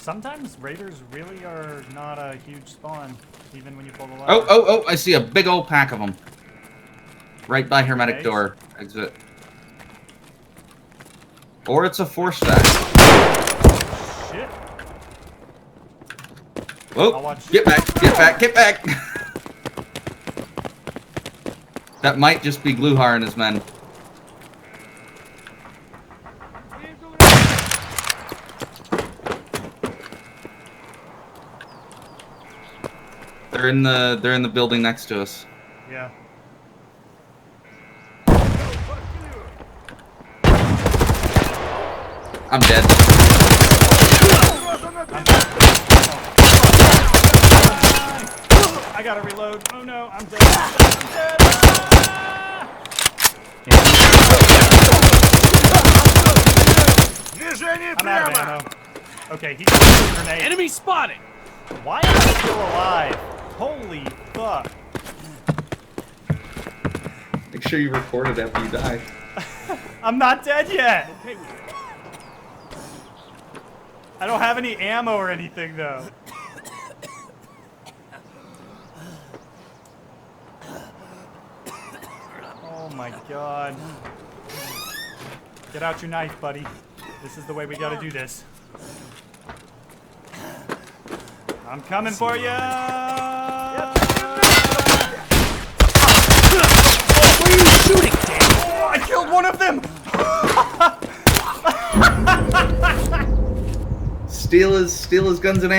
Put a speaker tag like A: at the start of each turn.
A: Sometimes raiders really are not a huge spawn, even when you pull the lever.
B: Oh, I see a big old pack of them. Right by hermetic door. Exit. Or it's a 4-stack.
A: Shit.
B: Whoa, get back. That might just be Gluhar and his men. They're in the building next to us.
A: Yeah.
B: I'm dead.
A: I gotta reload. Oh no, I'm dead. I'm dead. I'm out of ammo. Okay, he's throwing a grenade.
C: Enemy spotted!
A: Why am I still alive? Holy fuck.
B: Make sure you record it after you die.
A: I'm not dead yet. I don't have any ammo or anything though. Oh my god. Get out your knife, buddy. This is the way we gotta do this. I'm coming for ya!
C: Where are you shooting, Dan?
A: Oh, I killed one of them!
B: Steal his guns and ammo.